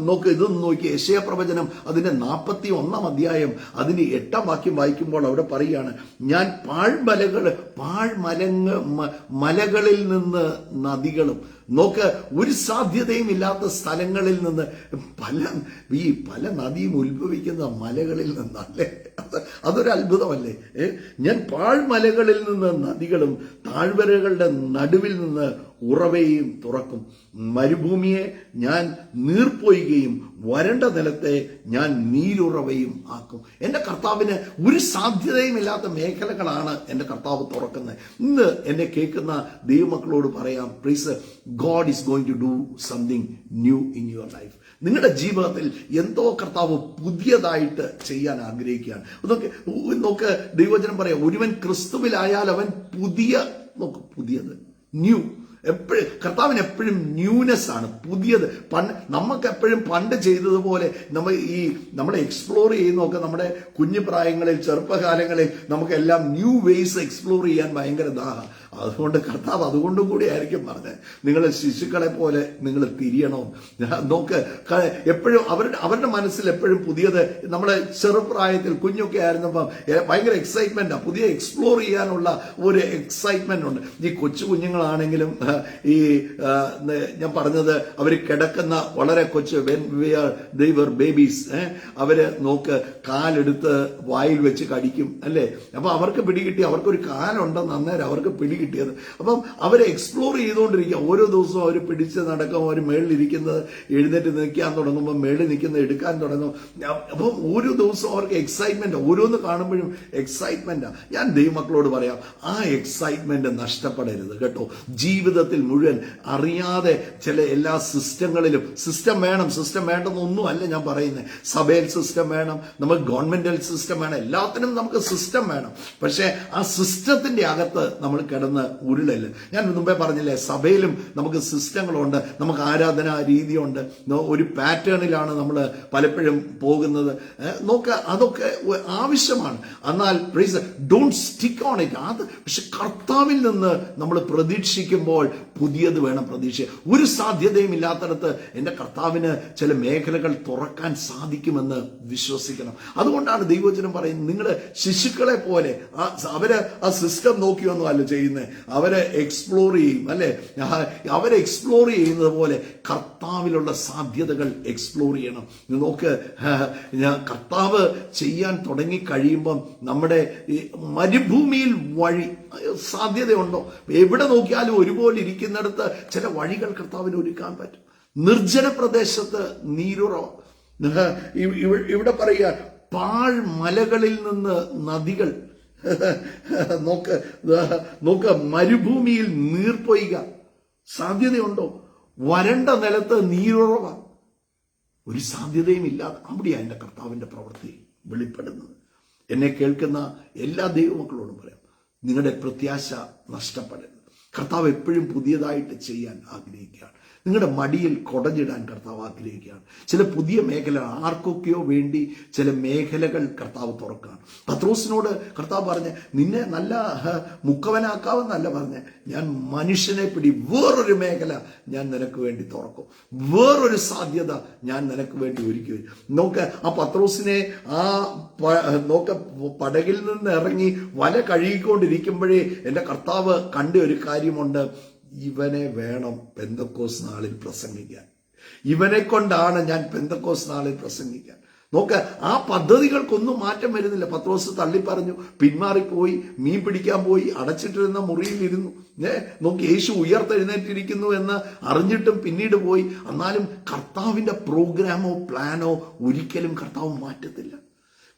നോക്ക്, ഇതൊന്ന് നോക്കി. യെശയ്യാ പ്രവചനം അതിന്റെ 41 അധ്യായം അതിന്റെ 8 വാക്യം വായിക്കുമ്പോൾ അവിടെ പറയുകയാണ്, ഞാൻ മലകളിൽ നിന്ന് നദികളും, നോക്ക്, ഒരു സാധ്യതയും ഇല്ലാത്ത സ്ഥലങ്ങളിൽ നിന്ന് പല നദിയും ഉത്ഭവിക്കുന്ന മലകളിൽ നിന്നല്ലേ. അതൊരു അത്ഭുതമല്ലേ. ഞാൻ പാഴ്മലകളിൽ നിന്ന് നദികളും താഴ്വരകളുടെ നടുവിൽ നിന്ന് ഉറവയും തുറക്കും. മരുഭൂമിയെ ഞാൻ നീർപ്പൊയ്കയും വരണ്ട നിലത്തെ ഞാൻ നീരുറവയും ആക്കും. എന്റെ കർത്താവിന് ഒരു സാധ്യതയും ഇല്ലാത്ത മേഖലകളാണ് എന്റെ കർത്താവ് തുറക്കുന്നത്. ഇന്ന് എന്നെ കേൾക്കുന്ന ദൈവമക്കളോട് പറയാം, please, God is going to do something new in your life. നിങ്ങളുടെ ജീവിതത്തിൽ എന്തോ കർത്താവ് പുതിയതായിട്ട് ചെയ്യാൻ ആഗ്രഹിക്കുകയാണ്. നോക്ക്, ദൈവവചനം പറയാം, ഒരുവൻ ക്രിസ്തുവിലായാൽ അവൻ പുതിയത്, ന്യൂ. എപ്പോഴും കർത്താവിന് എപ്പോഴും ന്യൂനെസ് ആണ്, പുതിയത്. നമുക്ക് എപ്പോഴും പണ്ട് ചെയ്തതുപോലെ നമ്മളെ എക്സ്പ്ലോർ ചെയ്യുന്നതൊക്കെ നമ്മുടെ കുഞ്ഞു പ്രായങ്ങളിൽ, ചെറുപ്പകാലങ്ങളിൽ നമുക്കെല്ലാം ന്യൂ വേസ് എക്സ്പ്ലോർ ചെയ്യാൻ ഭയങ്കര ദാഹം. അതുകൊണ്ട് കർത്താവ് അതുകൊണ്ടും കൂടി ആയിരിക്കും പറഞ്ഞത്, നിങ്ങൾ ശിശുക്കളെ പോലെ നിങ്ങൾ തിരിയണം. നോക്ക്, എപ്പോഴും അവരുടെ മനസ്സിൽ എപ്പോഴും പുതിയത്. നമ്മളെ ചെറുപ്രായത്തിൽ കുഞ്ഞൊക്കെ ആയിരുന്നപ്പം ഭയങ്കര എക്സൈറ്റ്മെന്റാണ്, പുതിയ എക്സ്പ്ലോർ ചെയ്യാനുള്ള ഒരു എക്സൈറ്റ്മെന്റ് ഉണ്ട്. ഈ കൊച്ചു കുഞ്ഞുങ്ങളാണെങ്കിലും ഞാൻ പറഞ്ഞത്, അവർ കിടക്കുന്ന വളരെ കൊച്ചു, they were babies, അവര് നോക്ക്, കാലെടുത്ത് വായിൽ വെച്ച് കടിക്കും അല്ലേ. അപ്പൊ അവർക്ക് പിടികിട്ടി, അവർക്കൊരു കാലുണ്ടെന്ന് അന്നേരം അവർക്ക് പിടികിട്ടിയത്. അപ്പം അവരെ എക്സ്പ്ലോർ ചെയ്തുകൊണ്ടിരിക്കുക. ഓരോ ദിവസവും അവർ പിടിച്ച് നടക്കും. അവർ മേളിലിരിക്കുന്നത് എഴുന്നേറ്റ് നിൽക്കാൻ തുടങ്ങുമ്പോൾ മേളിൽ നിൽക്കുന്നത് എടുക്കാൻ തുടങ്ങും. അപ്പം ഓരോ ദിവസവും അവർക്ക് എക്സൈറ്റ്മെന്റ്, ഓരോന്ന് കാണുമ്പോഴും എക്സൈറ്റ്മെന്റാ. ഞാൻ ദൈവമക്കളോട് പറയാം, ആ എക്സൈറ്റ്മെന്റ് നഷ്ടപ്പെടരുത് കേട്ടോ. ജീവിതത്തിൽ മുഴുവൻ അറിയാതെ ചില എല്ലാ സിസ്റ്റങ്ങളിലും, സിസ്റ്റം വേണമെന്നൊന്നും അല്ല ഞാൻ പറയുന്നത്. സഭയിൽ സിസ്റ്റം വേണം, നമുക്ക് ഗവൺമെന്റൽ സിസ്റ്റം വേണം, എല്ലാത്തിനും നമുക്ക് സിസ്റ്റം വേണം. പക്ഷെ ആ സിസ്റ്റത്തിന്റെ അകത്ത് നമ്മൾ കിടന്ന് ഉരുളല്. ഞാൻ മുമ്പേ പറഞ്ഞില്ലേ, സഭയിലും നമുക്ക് സിസ്റ്റങ്ങളുണ്ട്, നമുക്ക് ആരാധനാ രീതിയുണ്ട്, ഒരു പാറ്റേണിലാണ് നമ്മൾ പലപ്പോഴും പോകുന്നത്. നോക്ക, അതൊക്കെ ആവശ്യമാണ്. എന്നാൽ ഡോണ്ട് സ്റ്റിക്ക് ഓൺ ഇറ്റ്. അത് പക്ഷെ കർത്താവിൽ നിന്ന് നമ്മൾ പ്രതീക്ഷിക്കുമ്പോൾ പുതിയത് വേണം പ്രതീക്ഷ. ഒരു സാധ്യതയും ഇല്ലാത്തടത്ത് എന്റെ കർത്താവിന് ചില മേഖലകൾ തുറക്കാൻ സാധിക്കുമെന്ന് വിശ്വസിക്കണം. അതുകൊണ്ടാണ് ദൈവവചനം പറയുന്നത്, നിങ്ങൾ ശിശുക്കളെ പോലെ അവര് ആ സിസ്റ്റം നോക്കിയൊന്നും അല്ല ചെയ്യുന്നത്, അവരെ എക്സ്പ്ലോർ ചെയ്യും അല്ലെ. അവരെ എക്സ്പ്ലോർ ചെയ്യുന്നത് പോലെ കർത്താവിലുള്ള സാധ്യതകൾ എക്സ്പ്ലോർ ചെയ്യണം. നോക്ക്, കർത്താവ് ചെയ്യാൻ തുടങ്ങി കഴിയുമ്പം നമ്മുടെ മരുഭൂമിയിൽ വഴി സാധ്യതയുണ്ടോ? എവിടെ നോക്കിയാലും ഒരുപോലെ ഇരിക്കുന്നിടത്ത് ചില വഴികൾ കർത്താവിന് ഒരുക്കാൻ പറ്റും. നിർജ്ജന പ്രദേശത്ത് നീരുറവ. ഇവിടെ പറയുക, പാഴ്മലകളിൽ നിന്ന് നദികൾ. നോക്ക്, മരുഭൂമിയിൽ നീർപ്പൊയ്ക. സാധ്യതയുണ്ടോ? വരണ്ട നിലത്ത് നീരുറവ. ഒരു സാധ്യതയും ഇല്ലാതെ അവിടെയാണ് എൻ്റെ കർത്താവിൻ്റെ പ്രവൃത്തി വെളിപ്പെടുന്നത്. എന്നെ കേൾക്കുന്ന എല്ലാ ദൈവമക്കളോടും പറയാം, നിങ്ങളുടെ പ്രത്യാശ നഷ്ടപ്പെടരുത്. കർത്താവ് എപ്പോഴും പുതിയതായിട്ട് ചെയ്യാൻ ആഗ്രഹിക്കുകയാണ്. നിങ്ങളുടെ മടിയിൽ കുടഞ്ഞിടാൻ കർത്താവ് ആഗ്രഹിക്കുകയാണ്. ചില പുതിയ മേഖല ആർക്കൊക്കെയോ വേണ്ടി ചില മേഖലകൾ കർത്താവ് തുറക്കുകയാണ്. പത്രോസിനോട് കർത്താവ് പറഞ്ഞ്, നിന്നെ നല്ല മുക്കവനാക്കാവെന്നല്ല പറഞ്ഞ്, ഞാൻ മനുഷ്യനെ പിടി, വേറൊരു മേഖല ഞാൻ നിനക്ക് വേണ്ടി തുറക്കും, വേറൊരു സാധ്യത ഞാൻ നിനക്ക് വേണ്ടി ഒരുക്കി വരും. നോക്ക്, ആ പത്രോസിനെ പടകിൽ നിന്ന് ഇറങ്ങി വല കഴുകിക്കൊണ്ടിരിക്കുമ്പോഴേ എൻ്റെ കർത്താവ് കണ്ട ഒരു കാര്യമുണ്ട്, ഇവനെ വേണം പെന്തക്കോസ് നാളിൽ പ്രസംഗിക്കാൻ. ഇവനെ കൊണ്ടാണ് ഞാൻ പെന്തക്കോസ് നാളിൽ പ്രസംഗിക്കാൻ. നോക്ക്, ആ പദ്ധതികൾക്കൊന്നും മാറ്റം വരുന്നില്ല. പത്രോസ് തള്ളിപ്പറഞ്ഞു, പിന്മാറിപ്പോയി, മീൻ പിടിക്കാൻ പോയി, അടച്ചിട്ടിരുന്ന മുറിയിലിരുന്നു. നോക്കി, യേശു ഉയർത്തെഴുന്നേറ്റിരിക്കുന്നു എന്ന് അറിഞ്ഞിട്ടും പിന്നീട് പോയി. എന്നാലും കർത്താവിന്റെ പ്രോഗ്രാമോ പ്ലാനോ ഒരിക്കലും കർത്താവ് മാറ്റത്തില്ല.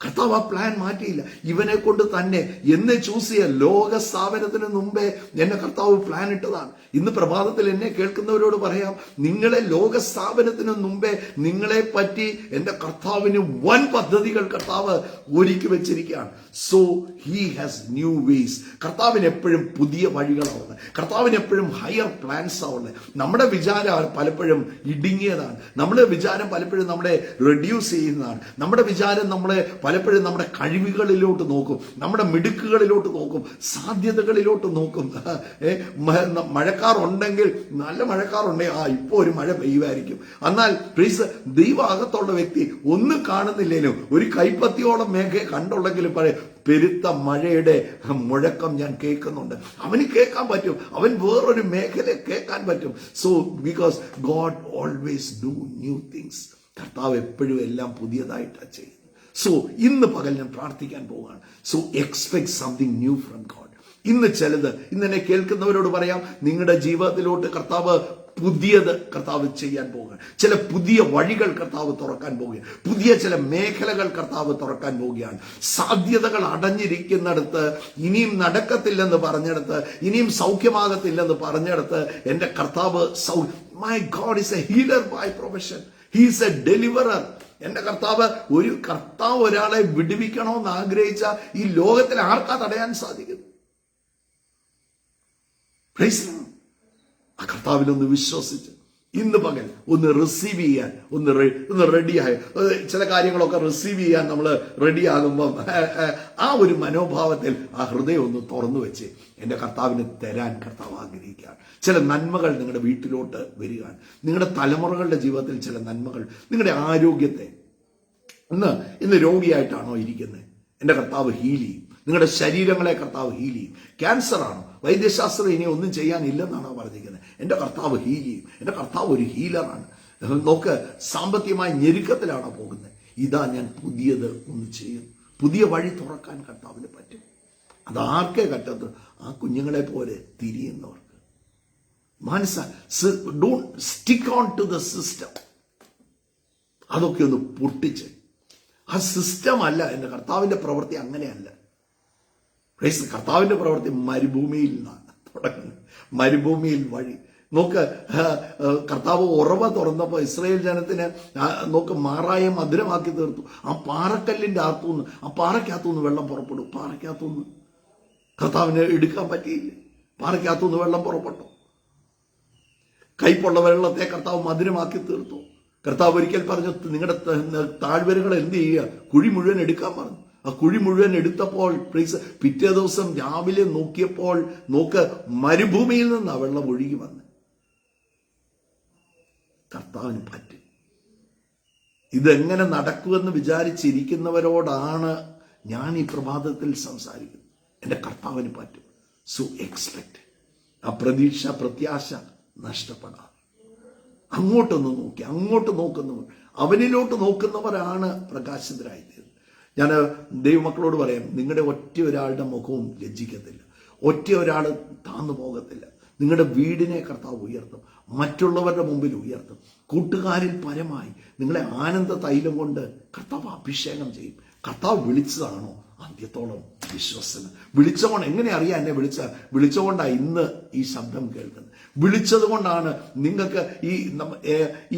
കർത്താവ് ആ പ്ലാൻ മാറ്റിയില്ല. ഇവനെ കൊണ്ട് തന്നെ എന്നെ ചൂസ് ചെയ്യാൻ ലോക സ്ഥാപനത്തിന് മുമ്പേ എന്നെ കർത്താവ് പ്ലാൻ ഇട്ടതാണ്. ഇന്ന് പ്രഭാതത്തിൽ എന്നെ കേൾക്കുന്നവരോട് പറയാം, നിങ്ങളെ ലോക സ്ഥാപനത്തിന് മുമ്പേ നിങ്ങളെ പറ്റി എൻ്റെ കർത്താവിന് വൻ പദ്ധതികൾ കർത്താവ് ഒരുക്കി വെച്ചിരിക്കുകയാണ്. So he has new ways. കർത്താവിന് എപ്പോഴും പുതിയ വഴികളാവുന്നത്, കർത്താവിന് എപ്പോഴും ഹയർ പ്ലാൻസ് ആവുന്നത്. നമ്മുടെ വിചാരം പലപ്പോഴും ഇടുങ്ങിയതാണ്. നമ്മുടെ വിചാരം പലപ്പോഴും നമ്മളെ റെഡ്യൂസ് ചെയ്യുന്നതാണ്. നമ്മുടെ വിചാരം നമ്മളെ പലപ്പോഴും നമ്മുടെ കഴിവുകളിലോട്ട് നോക്കും, നമ്മുടെ മിടുക്കുകളിലോട്ട് നോക്കും, സാധ്യതകളിലോട്ട് നോക്കും. മഴക്കാറുണ്ടെങ്കിൽ, നല്ല മഴക്കാറുണ്ടെങ്കിൽ ഇപ്പോൾ ഒരു മഴ പെയ്യുമായിരിക്കും. എന്നാൽ ദൈവം അകത്തുള്ള വ്യക്തി ഒന്നും കാണുന്നില്ലേലും ഒരു കൈപ്പത്തിയോളം മേഘ കണ്ടുള്ളെങ്കിലും പറയും, പെരുത്ത മഴയുടെ മുഴക്കം ഞാൻ കേൾക്കുന്നുണ്ട്. അവന് കേൾക്കാൻ പറ്റും, അവൻ വേറൊരു മേഖല കേൾക്കാൻ പറ്റും. So because God always do new things. കർത്താവ് എപ്പോഴും എല്ലാം പുതിയതായിട്ടാണ് ചെയ്യുന്നത്. സോ ഇന്ന് പകൽ ഞാൻ പ്രാർത്ഥിക്കാൻ പോവുകയാണ്. So expect something new from God. ഇന്ന് എന്നെ കേൾക്കുന്നവരോട് പറയാം, നിങ്ങളുടെ ജീവിതത്തിലോട്ട് കർത്താവ് പുതിയത് കർത്താവ് ചെയ്യാൻ പോവുകയാണ്. ചില പുതിയ വഴികൾ കർത്താവ് തുറക്കാൻ പോവുകയാണ്. പുതിയ ചില മേഖലകൾ കർത്താവ് തുറക്കാൻ പോവുകയാണ്. സാധ്യതകൾ അടഞ്ഞിരിക്കുന്നിടത്ത്, ഇനിയും നടക്കത്തില്ലെന്ന് പറഞ്ഞിടത്ത്, ഇനിയും സൗഖ്യമാകത്തില്ലെന്ന് പറഞ്ഞിടത്ത് എൻ്റെ കർത്താവ് my God is a healer by profession. He is a deliverer. എന്റെ കർത്താവ് ഒരാളെ വിടുവിക്കണമെന്ന് ആഗ്രഹിച്ച ഈ ലോകത്തിൽ ആർക്കാ തടയാൻ സാധിക്കും? ആ കർത്താവിലൊന്ന് വിശ്വസിച്ച് ഇന്ന് പകൽ ഒന്ന് റിസീവ് ചെയ്യാൻ, ഒന്ന് റെഡിയായ ചില കാര്യങ്ങളൊക്കെ റിസീവ് ചെയ്യാൻ നമ്മൾ റെഡിയാകുമ്പം ആ ഒരു മനോഭാവത്തിൽ ആ ഹൃദയം ഒന്ന് തുറന്നു വെച്ച് എൻ്റെ കർത്താവിന് തരാൻ കർത്താവ് ആഗ്രഹിക്കുകയാണ്. ചില നന്മകൾ നിങ്ങളുടെ വീട്ടിലോട്ട് വരികയാണ്. നിങ്ങളുടെ തലമുറകളുടെ ജീവിതത്തിൽ ചില നന്മകൾ, നിങ്ങളുടെ ആരോഗ്യത്തെ, ഇന്ന് രോഗിയായിട്ടാണോ ഇരിക്കുന്നത്, എൻ്റെ കർത്താവ് ഹീൽ ചെയ്യും. നിങ്ങളുടെ ശരീരങ്ങളെ കർത്താവ് ഹീൽ ചെയ്യും. ക്യാൻസർ ആണോ, വൈദ്യശാസ്ത്രം ഇനി ഒന്നും ചെയ്യാനില്ലെന്നാണോ പറഞ്ഞിരിക്കുന്നത്, എൻ്റെ കർത്താവ് ഹീൽ ചെയ്യും. എൻ്റെ കർത്താവ് ഒരു ഹീലറാണ്. നോക്ക്, സാമ്പത്തികമായ ഞെരുക്കത്തിലാണോ പോകുന്നത്, ഇതാ ഞാൻ പുതിയത് ഒന്ന് ചെയ്യും. പുതിയ വഴി തുറക്കാൻ കർത്താവിന് പറ്റും. അതാർക്കേ പറ്റത്ത്? ആ കുഞ്ഞുങ്ങളെ പോലെ തിരിയുന്നവർക്ക്. Don't stick on to the system. അതൊക്കെ ഒന്ന് പൊട്ടിച്ച്, ആ സിസ്റ്റം അല്ല എൻ്റെ കർത്താവിന്റെ പ്രവൃത്തി, അങ്ങനെയല്ല. കർത്താവിന്റെ പ്രവൃത്തി മരുഭൂമിയിൽ നിന്നാണ് തുടങ്ങുന്നത്. മരുഭൂമിയിൽ വഴി. നോക്ക്, കർത്താവ് ഉറവ തുറന്നപ്പോൾ ഇസ്രായേൽ ജനത്തിന് നോക്ക് മാറായ മധുരമാക്കി തീർത്തു. ആ പാറക്കല്ലിന്റെ അകത്തുനിന്ന്, ആ പാറയ്ക്കകത്തുനിന്ന് വെള്ളം പുറപ്പെടും. പാറയ്ക്കകത്തുനിന്ന് കർത്താവിന് എടുക്കാൻ പറ്റിയില്ല. പാറയ്ക്കകത്തുനിന്ന് വെള്ളം പുറപ്പെട്ടു. കയ്പുള്ള വെള്ളത്തെ കർത്താവ് മധുരമാക്കി തീർത്തു. കർത്താവ് ഒരിക്കൽ പറഞ്ഞു, നിങ്ങളുടെ താഴ്വരകൾ എന്ത് ചെയ്യുക, കുഴി മുഴുവൻ എടുക്കാൻ പറഞ്ഞു. ആ കുഴി മുഴുവൻ എടുത്തപ്പോൾ പിറ്റേ ദിവസം രാവിലെ നോക്കിയപ്പോൾ നോക്ക്, മരുഭൂമിയിൽ നിന്ന് ആ വെള്ളം ഒഴുകി വന്ന്. കർത്താവിന് പറ്റും. ഇതെങ്ങനെ നടക്കുമെന്ന് വിചാരിച്ചിരിക്കുന്നവരോടാണ് ഞാൻ ഈ പ്രഭാതത്തിൽ സംസാരിക്കുന്നത്. എൻ്റെ കർത്താവിന് പറ്റും. So expect. ആ പ്രത്യാശ നഷ്ടപ്പെടാം. അങ്ങോട്ടൊന്ന് നോക്കി, അങ്ങോട്ട് നോക്കുന്നവർ, അവനിലോട്ട് നോക്കുന്നവരാണ് പ്രകാശിതരായത്. ഞാൻ ദൈവമക്കളോട് പറയാം, നിങ്ങളുടെ ഒറ്റ ഒരാളുടെ മുഖവും ലജ്ജിക്കത്തില്ല, ഒറ്റ ഒരാൾ താന്നു പോകത്തില്ല. നിങ്ങളുടെ വീടിനെ കർത്താവ് ഉയർത്തും, മറ്റുള്ളവരുടെ മുമ്പിൽ ഉയർത്തും. കൂട്ടുകാരിൽ പരമായി നിങ്ങളെ ആനന്ദ തൈലം കൊണ്ട് കർത്താവ് അഭിഷേകം ചെയ്യും. കർത്താവ് വിളിച്ചതാണോ അന്ത്യത്തോളം വിശ്വസന? വിളിച്ചോണ്ട് എങ്ങനെ അറിയാം എന്നെ വിളിച്ചോണ്ടാ ഇന്ന് ഈ ശബ്ദം കേൾക്കുന്നത്. വിളിച്ചത് കൊണ്ടാണ് നിങ്ങൾക്ക്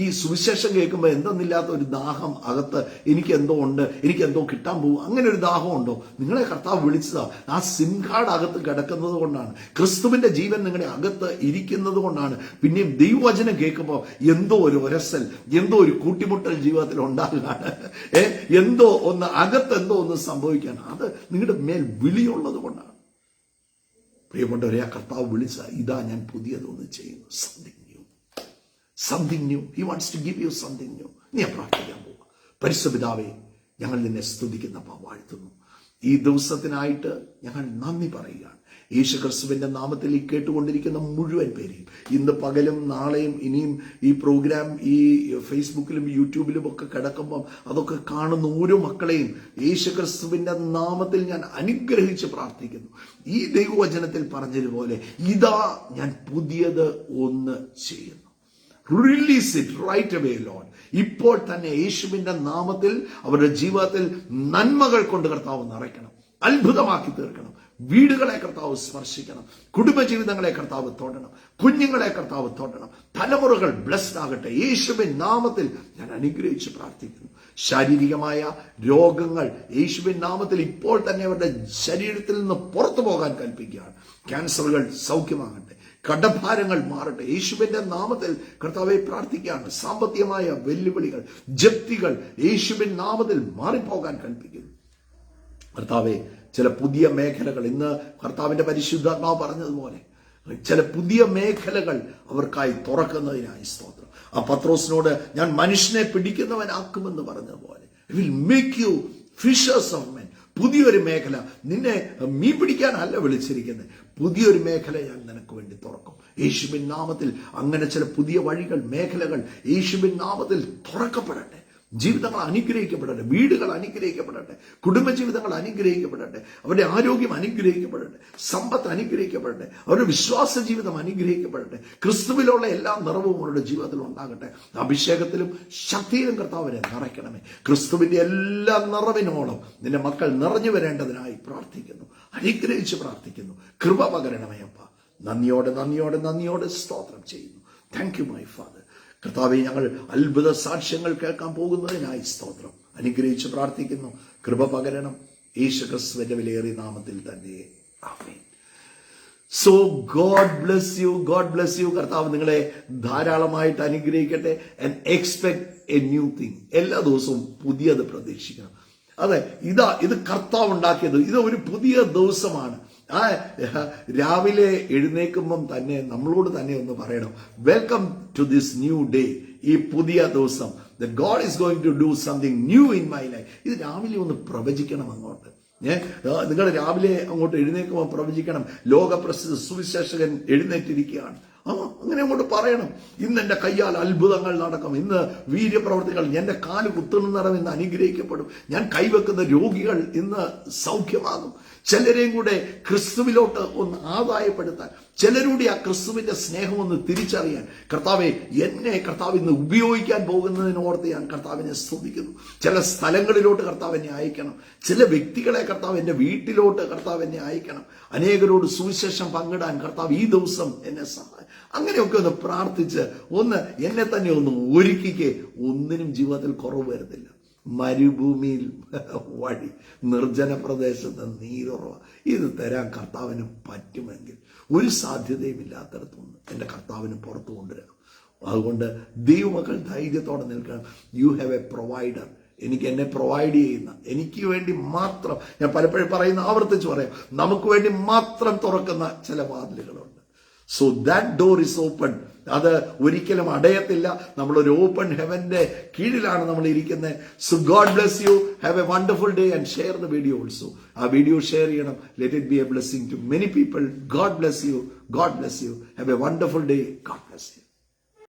ഈ സുവിശേഷം കേൾക്കുമ്പോൾ എന്തെന്നില്ലാത്ത ഒരു ദാഹം അകത്ത്. എനിക്ക് എന്തോ ഉണ്ട്, എനിക്ക് എന്തോ കിട്ടാൻ പോകും, അങ്ങനെ ഒരു ദാഹം ഉണ്ടോ? നിങ്ങളെ കർത്താവ് വിളിച്ചതാ. ആ സിം കാർഡ് അകത്ത് കിടക്കുന്നത് കൊണ്ടാണ്, ക്രിസ്തുവിന്റെ ജീവൻ നിങ്ങളുടെ അകത്ത് ഇരിക്കുന്നത് കൊണ്ടാണ്. പിന്നെയും ദൈവവചനം കേൾക്കുമ്പോൾ എന്തോ ഒരു ഒരസൽ, എന്തോ ഒരു കൂട്ടിമുട്ടൽ ജീവിതത്തിൽ ഉണ്ടാകുകയാണ്. എന്തോ ഒന്ന് അകത്ത് എന്തോ ഒന്ന് സംഭവിക്കാണ്. അത് നിങ്ങളുടെ മേൽ വിളിയുള്ളത് കൊണ്ടാണ്. പ്രിയപ്പെട്ടവരെ, ആ കർത്താവ് വിളിച്ച ഇതാ ഞാൻ പുതിയതൊന്ന് ചെയ്യുന്നു. Something new. He wants to give you something new. നീ പ്രാർത്ഥിക്കാൻ പോവുക. പരിശുദ്ധ പിതാവേ, ഞങ്ങൾ നിന്നെ സ്തുതിക്കുന്നപ്പ വാഴ്ത്തുന്നു. ഈ ദിവസത്തിനായിട്ട് ഞങ്ങൾ നന്ദി പറയുകയാണ്. യേശുക്രിസ്തുവിന്റെ നാമത്തിൽ ഈ കേട്ടുകൊണ്ടിരിക്കുന്ന മുഴുവൻ പേരെയും ഇന്ന് പകലും നാളെയും ഇനിയും ഈ പ്രോഗ്രാം ഈ ഫേസ്ബുക്കിലും യൂട്യൂബിലും ഒക്കെ കിടക്കുമ്പം അതൊക്കെ കാണുന്ന ഓരോ മക്കളെയും യേശുക്രിസ്തുവിന്റെ നാമത്തിൽ ഞാൻ അനുഗ്രഹിച്ച് പ്രാർത്ഥിക്കുന്നു. ഈ ദൈവവചനത്തിൽ പറഞ്ഞതുപോലെ ഇതാ ഞാൻ പുതിയത് ഒന്ന് ചെയ്യുന്നു. Release it right away Lord. ഇപ്പോൾ തന്നെ യേശുവിന്റെ നാമത്തിൽ അവരുടെ ജീവിതത്തിൽ നന്മകൾ കൊണ്ട് കർത്താവ് നിറയ്ക്കണം, അത്ഭുതമാക്കി തീർക്കണം. വീടുകളെ കർത്താവ് സ്പർശിക്കണം, കുടുംബജീവിതങ്ങളെ കർത്താവ് തൊടണം, കുഞ്ഞുങ്ങളെ കർത്താവ് തൊടണം. തലമുറകൾ ബ്ലെസ്ഡ് ആകട്ടെ. യേശുവിൻ നാമത്തിൽ ഞാൻ അനുഗ്രഹിച്ച് പ്രാർത്ഥിക്കുന്നു. ശാരീരികമായ രോഗങ്ങൾ യേശുവിൻ നാമത്തിൽ ഇപ്പോൾ തന്നെ അവരുടെ ശരീരത്തിൽ നിന്ന് പുറത്തു പോകാൻ കൽപ്പിക്കുകയാണ്. ക്യാൻസറുകൾ സൗഖ്യമാകട്ടെ, കടഭാരങ്ങൾ മാറട്ടെ. യേശുവിന്റെ നാമത്തിൽ കർത്താവെ പ്രാർത്ഥിക്കുകയാണ്. സാമ്പത്തികമായ വെല്ലുവിളികൾ, ജപ്തികൾ യേശുവിൻ നാമത്തിൽ മാറിപ്പോകാൻ കൽപ്പിക്കുന്നു. കർത്താവെ, ചില പുതിയ മേഖലകൾ ഇന്ന് കർത്താവിന്റെ പരിശുദ്ധാത്മാവ് പറഞ്ഞതുപോലെ ചില പുതിയ മേഖലകൾ അവർക്കായി തുറക്കുന്നതിനായി സ്തോത്രം. ആ പത്രോസിനോട് ഞാൻ മനുഷ്യനെ പിടിക്കുന്നവനാക്കുമെന്ന് പറഞ്ഞതുപോലെ will make you fishers of men. പുതിയൊരു മേഖല, നിന്നെ മീൻ പിടിക്കാനല്ല വിളിച്ചിരിക്കുന്നത്, പുതിയൊരു മേഖല ഞാൻ നിനക്ക് വേണ്ടി തുറക്കും. യേശുവിൻ നാമത്തിൽ അങ്ങനെ ചില പുതിയ വഴികൾ, മേഖലകൾ യേശുവിൻ നാമത്തിൽ തുറക്കപ്പെടട്ടെ. ജീവിതങ്ങൾ അനുഗ്രഹിക്കപ്പെടട്ടെ, വീടുകൾ അനുഗ്രഹിക്കപ്പെടട്ടെ, കുടുംബജീവിതങ്ങൾ അനുഗ്രഹിക്കപ്പെടട്ടെ, അവരുടെ ആരോഗ്യം അനുഗ്രഹിക്കപ്പെടട്ടെ, സമ്പത്ത് അനുഗ്രഹിക്കപ്പെടട്ടെ, അവരുടെ വിശ്വാസ ജീവിതം അനുഗ്രഹിക്കപ്പെടട്ടെ. ക്രിസ്തുവിലുള്ള എല്ലാ നിറവും അവരുടെ ജീവിതത്തിൽ ഉണ്ടാകട്ടെ. അഭിഷേകത്തിലും ശക്തിയിലും കർത്താവിനെ നിറയ്ക്കണമേ. ക്രിസ്തുവിന്റെ എല്ലാ നിറവിനോളം നിന്റെ മക്കൾ നിറഞ്ഞു വരേണ്ടതിനായി പ്രാർത്ഥിക്കുന്നു, അനുഗ്രഹിച്ച് പ്രാർത്ഥിക്കുന്നു. കൃപ പകരണമേ അപ്പ. നന്ദിയോടെ സ്തോത്രം ചെയ്യുന്നു. Thank you my father. കർത്താവെ, ഞങ്ങൾ അത്ഭുത സാക്ഷ്യങ്ങൾ കേൾക്കാൻ പോകുന്നതിനായി സ്തോത്രം. അനുഗ്രഹിച്ച് പ്രാർത്ഥിക്കുന്നു. കൃപ പകരണം യേശുക്രിസ്തുവിന്റെ വിലയേറിയ നാമത്തിൽ തന്നെ. ആമേൻ. So God bless you, God bless you. കർത്താവ് നിങ്ങളെ ധാരാളമായിട്ട് അനുഗ്രഹിക്കട്ടെ. And expect a new thing. എല്ലാ ദിവസവും പുതിയത് പ്രതീക്ഷിക്കണം. അതെ, ഇത് കർത്താവ് ഉണ്ടാക്കിയത്. ഇത് ഒരു പുതിയ ദിവസമാണ്. ആ രാവിലെ എഴുന്നേൽക്കുമ്പം തന്നെ നമ്മളോട് തന്നെ ഒന്ന് പറയണം, welcome to this new day. ഈ പുതിയ ദിവസം God is going to do something new in my life. ഇത് രാവിലെ ഒന്ന് പ്രവചിക്കണം അങ്ങോട്ട്. നിങ്ങൾ രാവിലെ അങ്ങോട്ട് എഴുന്നേൽക്കുമ്പോൾ പ്രവചിക്കണം, ലോകപ്രസിദ്ധ സുവിശേഷകൻ എഴുന്നേറ്റിരിക്കുകയാണ്. അങ്ങനെ അങ്ങോട്ട് പറയണം, ഇന്ന് എന്റെ കയ്യാൽ അത്ഭുതങ്ങൾ നടക്കും, ഇന്ന് വീര്യപ്രവർത്തികൾ, എന്റെ കാല് കുത്തുന്നിടം ഇന്ന് അനുഗ്രഹിക്കപ്പെടും, ഞാൻ കൈവെക്കുന്ന രോഗികൾ ഇന്ന് സൗഖ്യമാകും. ചിലരെയും കൂടെ ക്രിസ്തുവിലോട്ട് ഒന്ന് ആദായപ്പെടുത്താൻ, ചിലരുടെ ആ ക്രിസ്തുവിന്റെ സ്നേഹം ഒന്ന് തിരിച്ചറിയാൻ കർത്താവെ, എന്നെ കർത്താവ് ഇന്ന് ഉപയോഗിക്കാൻ പോകുന്നതിനോർത്ത് ഞാൻ കർത്താവിനെ സ്തുതിക്കുന്നു. ചില സ്ഥലങ്ങളിലോട്ട് കർത്താവ് എന്നെ അയക്കണം, ചില വ്യക്തികളെ കർത്താവ് എന്റെ വീട്ടിലോട്ട് കർത്താവ് എന്നെ അയക്കണം, അനേകരോട് സുവിശേഷം പങ്കിടാൻ കർത്താവ് ഈ ദിവസം എന്നെ സഹായിക്കും. അങ്ങനെയൊക്കെ ഒന്ന് പ്രാർത്ഥിച്ച് ഒന്ന് എന്നെ തന്നെ ഒന്ന് ഒരുക്കിക്കേ. ഒന്നിനും ജീവിതത്തിൽ കുറവ് വരുന്നില്ല. മരുഭൂമിയിൽ വഴി, നിർജ്ജന പ്രദേശത്ത് നീരുറവ, ഇത് തരാൻ കർത്താവിന് പറ്റുമെങ്കിൽ ഒരു സാധ്യതയും ഇല്ലാത്തടത്തുനിന്ന് എൻ്റെ കർത്താവിന് പുറത്തു കൊണ്ടുവരാം. അതുകൊണ്ട് ദൈവമക്കൾ ധൈര്യത്തോടെ നിൽക്കണം. U have A provider. എന്നെ പ്രൊവൈഡ് ചെയ്യുന്ന, എനിക്ക് വേണ്ടി മാത്രം, ഞാൻ പലപ്പോഴും പറയുന്ന, ആവർത്തിച്ച് പറയാം, നമുക്ക് വേണ്ടി മാത്രം തുറക്കുന്ന ചില വാതിലുകളുണ്ട്. So that door is open. അത് ഒരിക്കലും അടയത്തില്ല. നമ്മളൊരു ഓപ്പൺ ഹെവന്റെ കീഴിലാണ് നമ്മൾ ഇരിക്കുന്നത്. So God bless you. Have a wonderful day and share the video also. ആ വീഡിയോ ഷെയർ ചെയ്യണം. Let it be a blessing to many people. God bless you. God bless you. Have a wonderful day. God bless U.